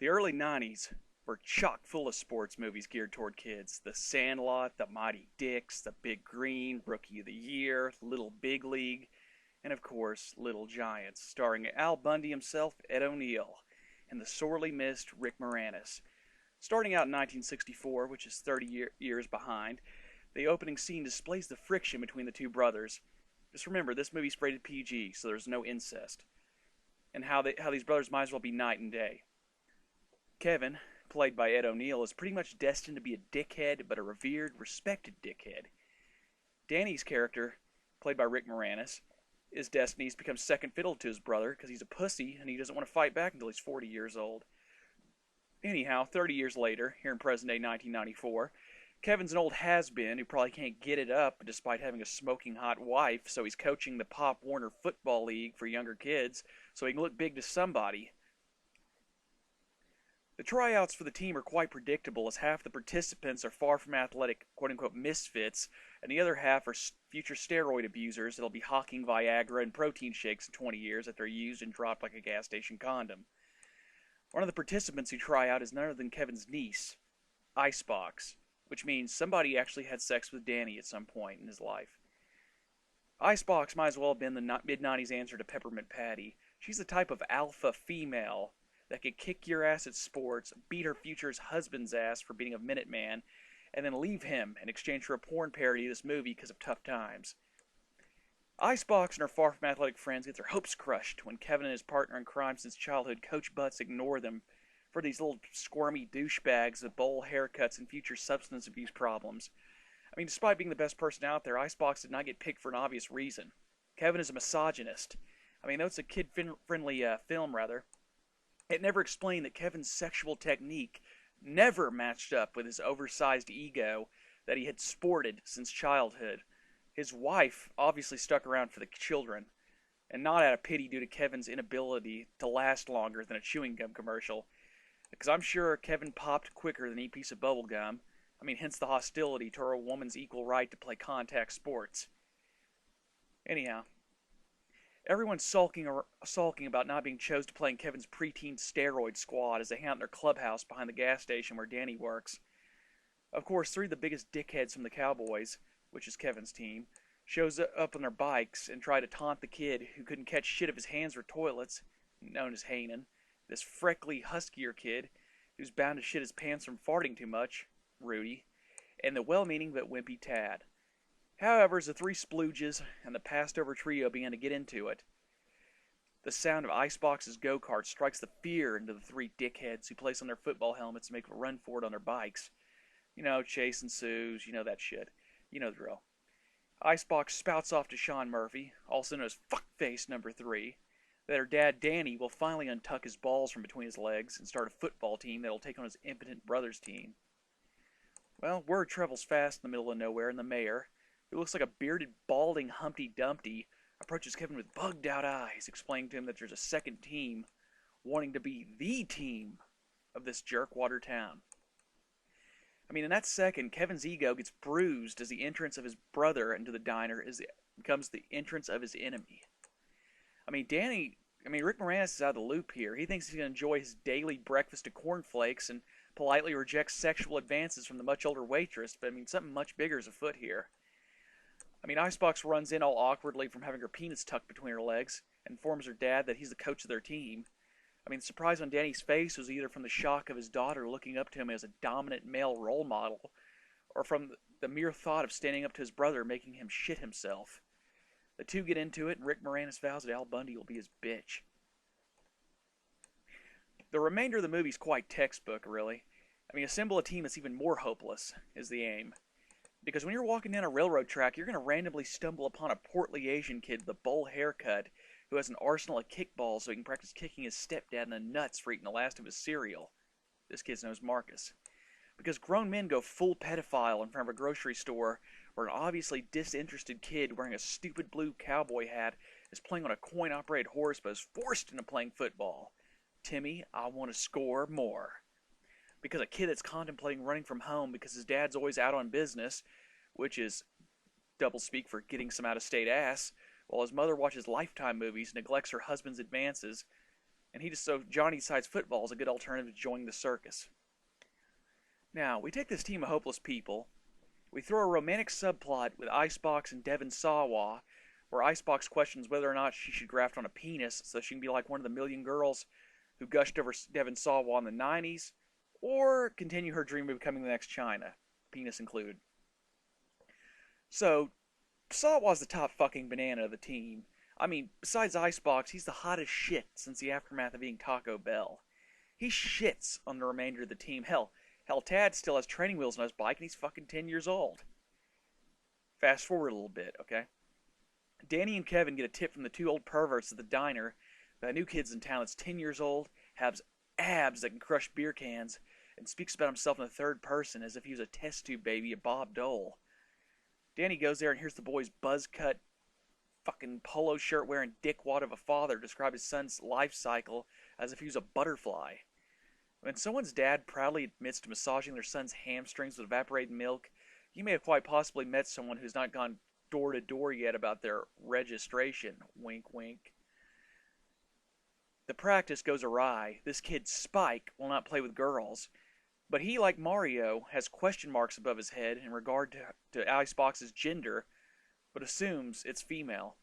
The early 90s were chock full of sports movies geared toward kids. The Sandlot, The Mighty Ducks, The Big Green, Rookie of the Year, Little Big League, and of course, Little Giants, starring Al Bundy himself, Ed O'Neill, and the sorely missed Rick Moranis. Starting out in 1964, which is 30 years behind, the opening scene displays the friction between the two brothers. Just remember, this movie's rated PG, so there's no incest, and how these brothers might as well be night and day. Kevin, played by Ed O'Neill, is pretty much destined to be a dickhead, but a revered, respected dickhead. Danny's character, played by Rick Moranis, is destined to become second fiddle to his brother because he's a pussy and he doesn't want to fight back until he's 40 years old. Anyhow, 30 years later, here in present day 1994, Kevin's an old has-been who probably can't get it up despite having a smoking hot wife, so he's coaching the Pop Warner Football League for younger kids so he can look big to somebody. The tryouts for the team are quite predictable, as half the participants are far from athletic quote-unquote misfits, and the other half are future steroid abusers that'll be hawking Viagra and protein shakes in 20 years that they're used and dropped like a gas station condom. One of the participants who try out is none other than Kevin's niece, Icebox, which means somebody actually had sex with Danny at some point in his life. Icebox might as well have been the mid-90s answer to Peppermint Patty. She's the type of alpha female that could kick your ass at sports, beat her future's husband's ass for being a Minuteman, and then leave him in exchange for a porn parody of this movie because of tough times. Icebox and her far from athletic friends get their hopes crushed when Kevin and his partner in crime since childhood, Coach Butts, ignore them for these little squirmy douchebags with bowl haircuts and future substance abuse problems. I mean, despite being the best person out there, Icebox did not get picked for an obvious reason. Kevin is a misogynist. I mean, though it's a kid-friendly film, rather, it never explained that Kevin's sexual technique never matched up with his oversized ego that he had sported since childhood. His wife obviously stuck around for the children, and not out of pity due to Kevin's inability to last longer than a chewing gum commercial, because I'm sure Kevin popped quicker than any piece of bubble gum. I mean, hence the hostility to a woman's equal right to play contact sports. Anyhow, everyone's sulking about not being chosen to play in Kevin's preteen steroid squad as they hang out in their clubhouse behind the gas station where Danny works. Of course, three of the biggest dickheads from the Cowboys, which is Kevin's team, shows up on their bikes and try to taunt the kid who couldn't catch shit if his hands were toilets, known as Hanan, this freckly, huskier kid who's bound to shit his pants from farting too much, Rudy, and the well-meaning but wimpy Tad. However, as the three splooges and the passed-over trio began to get into it, the sound of Icebox's go-kart strikes the fear into the three dickheads who place on their football helmets and make a run for it on their bikes. You know, Chase ensues, you know that shit. You know the drill. Icebox spouts off to Sean Murphy, also known as Fuckface Number 3, that her dad Danny will finally untuck his balls from between his legs and start a football team that'll take on his impotent brother's team. Well, word travels fast in the middle of nowhere, and the mayor, who looks like a bearded, balding Humpty Dumpty, approaches Kevin with bugged-out eyes, explaining to him that there's a second team wanting to be the team of this jerkwater town. I mean, in that second, Kevin's ego gets bruised as the entrance of his brother into the diner becomes the entrance of his enemy. Rick Moranis is out of the loop here. He thinks he's going to enjoy his daily breakfast of cornflakes and politely rejects sexual advances from the much older waitress, but something much bigger is afoot here. Icebox runs in all awkwardly from having her penis tucked between her legs and informs her dad that he's the coach of their team. The surprise on Danny's face was either from the shock of his daughter looking up to him as a dominant male role model, or from the mere thought of standing up to his brother making him shit himself. The two get into it, and Rick Moranis vows that Al Bundy will be his bitch. The remainder of the movie is quite textbook, really. Assemble a team that's even more hopeless is the aim. Because when you're walking down a railroad track, you're going to randomly stumble upon a portly Asian kid with a bowl haircut who has an arsenal of kickballs so he can practice kicking his stepdad in the nuts for eating the last of his cereal. This kid's name is Marcus. Because grown men go full pedophile in front of a grocery store where an obviously disinterested kid wearing a stupid blue cowboy hat is playing on a coin-operated horse but is forced into playing football. Timmy, I want to score more. Because a kid that's contemplating running from home because his dad's always out on business, which is doublespeak for getting some out-of-state ass, while his mother watches Lifetime movies and neglects her husband's advances, And so Johnny decides football is a good alternative to joining the circus. Now, we take this team of hopeless people, we throw a romantic subplot with Icebox and Devon Sawa, where Icebox questions whether or not she should graft on a penis so she can be like one of the million girls who gushed over Devon Sawa in the 90s, or continue her dream of becoming the next China, penis included. So, Sawa's the top fucking banana of the team. I mean, besides Icebox, he's the hottest shit since the aftermath of eating Taco Bell. He shits on the remainder of the team. Hell, Tad still has training wheels on his bike and he's fucking 10 years old. Fast forward a little bit, okay? Danny and Kevin get a tip from the two old perverts at the diner that a new kid's in town that's 10 years old, has abs that can crush beer cans, and speaks about himself in the third person as if he was a test tube baby of Bob Dole. Danny goes there and hears the boy's buzz cut, fucking polo shirt wearing dickwad of a father describe his son's life cycle as if he was a butterfly. When someone's dad proudly admits to massaging their son's hamstrings with evaporated milk, you may have quite possibly met someone who's not gone door to door yet about their registration. Wink, wink. The practice goes awry. This kid, Spike, will not play with girls, but he, like Mario, has question marks above his head in regard to Icebox's gender, but assumes it's female.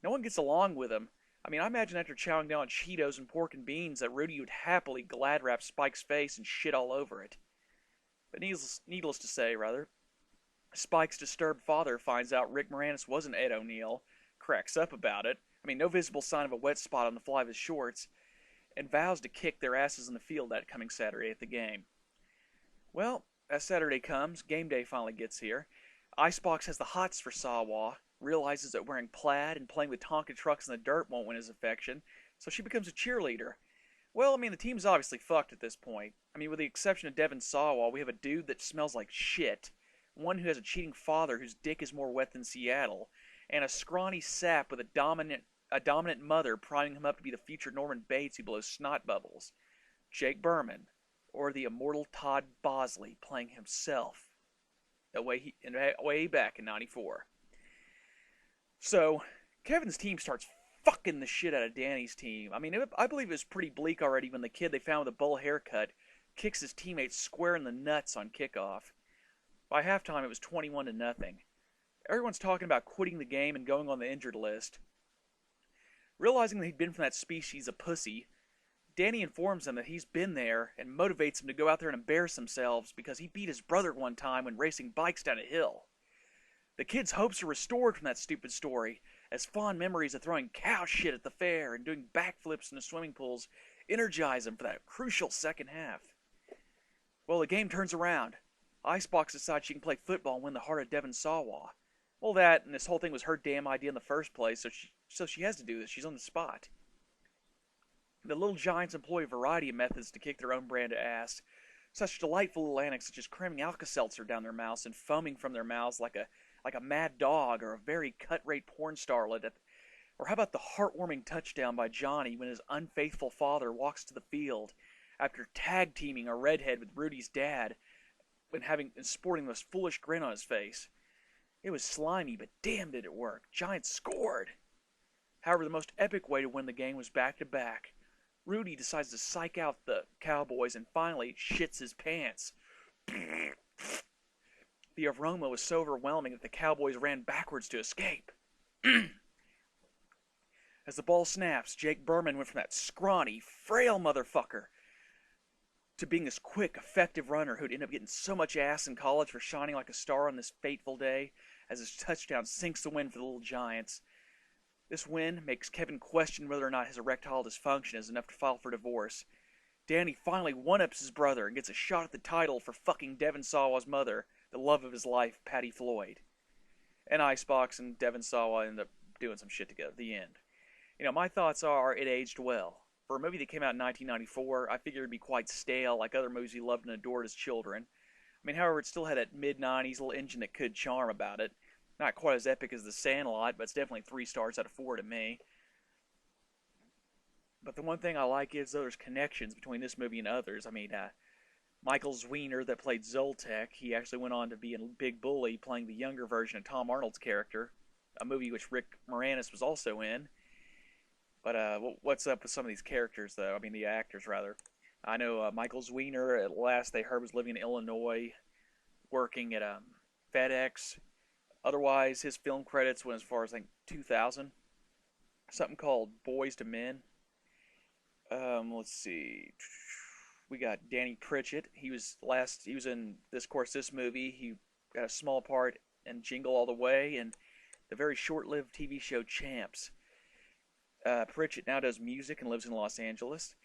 No one gets along with him. I mean, I imagine after chowing down on Cheetos and pork and beans that Rudy would happily glad wrap Spike's face and shit all over it. But needless to say, Spike's disturbed father finds out Rick Moranis wasn't Ed O'Neill, cracks up about it, I mean, no visible sign of a wet spot on the fly of his shorts, and vows to kick their asses in the field that coming Saturday at the game. Well, as Saturday comes, game day finally gets here. Icebox has the hots for Sawa, realizes that wearing plaid and playing with Tonka trucks in the dirt won't win his affection, so she becomes a cheerleader. Well, I mean, the team's obviously fucked at this point. I mean, with the exception of Devon Sawa, we have a dude that smells like shit, one who has a cheating father whose dick is more wet than Seattle, and a scrawny sap with a dominant mother priming him up to be the future Norman Bates who blows snot bubbles. Jake Berman, or the immortal Todd Bosley, playing himself way back in '94. So, Kevin's team starts fucking the shit out of Danny's team. I mean, I believe it was pretty bleak already when the kid they found with a bowl haircut kicks his teammates square in the nuts on kickoff. By halftime, it was 21-0. Everyone's talking about quitting the game and going on the injured list. Realizing that he'd been from that species of pussy, Danny informs him that he's been there and motivates him to go out there and embarrass themselves because he beat his brother one time when racing bikes down a hill. The kid's hopes are restored from that stupid story, as fond memories of throwing cow shit at the fair and doing backflips in the swimming pools energize him for that crucial second half. Well, the game turns around. Icebox decides she can play football and win the heart of Devon Sawa. Well, that and this whole thing was her damn idea in the first place, so she has to do this. She's on the spot. The Little Giants employ a variety of methods to kick their own brand of ass. Such delightful little antics such as cramming Alka-Seltzer down their mouths and foaming from their mouths like a mad dog or a very cut-rate porn starlet. Or how about the heartwarming touchdown by Johnny when his unfaithful father walks to the field after tag-teaming a redhead with Rudy's dad and sporting the most foolish grin on his face. It was slimy, but damn did it work. Giants scored! However, the most epic way to win the game was back-to-back. Rudy decides to psych out the Cowboys and finally shits his pants. The aroma was so overwhelming that the Cowboys ran backwards to escape. As the ball snaps, Jake Berman went from that scrawny, frail motherfucker to being this quick, effective runner who'd end up getting so much ass in college for shining like a star on this fateful day as his touchdown sinks the win for the Little Giants. This win makes Kevin question whether or not his erectile dysfunction is enough to file for divorce. Danny finally one-ups his brother and gets a shot at the title for fucking Devon Sawa's mother, the love of his life, Patty Floyd. And Icebox and Devon Sawa end up doing some shit together. The end. My thoughts are it aged well. For a movie that came out in 1994, I figured it'd be quite stale, like other movies he loved and adored as children. However, it still had that mid-90s little engine that could charm about it. Not quite as epic as The Sandlot, but it's definitely 3 stars out of 4 to me. But the one thing I like is there's connections between this movie and others. Michael Zwiener that played Zoltek, he actually went on to be in Big Bully, playing the younger version of Tom Arnold's character, a movie which Rick Moranis was also in. But what's up with some of these characters, though? I mean, the actors, rather. I know Michael Zwiener, at last they heard, was living in Illinois, working at FedEx. Otherwise, his film credits went as far as, I think, 2000. Something called Boys to Men. Let's see. We got Danny Pritchett. He was in this movie. He got a small part in Jingle All the Way and the very short-lived TV show Champs. Pritchett now does music and lives in Los Angeles.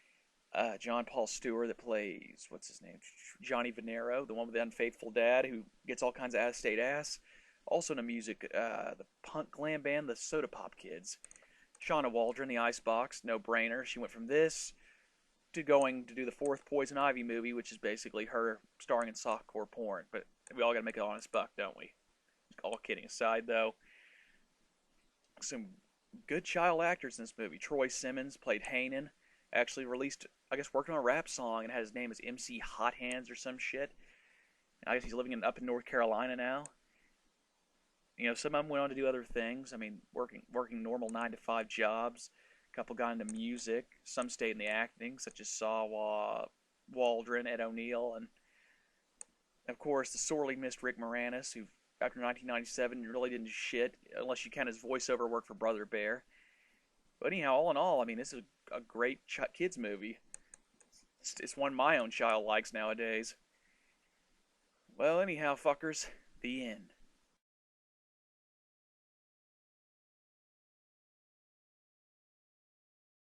John Paul Stewart that plays, what's his name? Johnny Venero, the one with the unfaithful dad who gets all kinds of out-of-state ass. Also in the music, the punk glam band, the Soda Pop Kids. Shauna Waldron, the Icebox, no brainer. She went from this to going to do the fourth Poison Ivy movie, which is basically her starring in softcore porn. But we all got to make an honest buck, don't we? All kidding aside, though, some good child actors in this movie. Troy Simmons played Hanan. Actually released, I guess, worked on a rap song and had his name as MC Hot Hands or some shit. I guess he's living up in North Carolina now. You know, some of them went on to do other things. I mean, working normal 9 to 5 jobs. A couple got into music. Some stayed in the acting, such as Sawa Waldron, Ed O'Neill, and of course the sorely missed Rick Moranis, who after 1997 really didn't do shit unless you count his voiceover work for Brother Bear. But anyhow, all in all, I mean, this is a great kids movie. It's one my own child likes nowadays. Well, anyhow, fuckers, the end.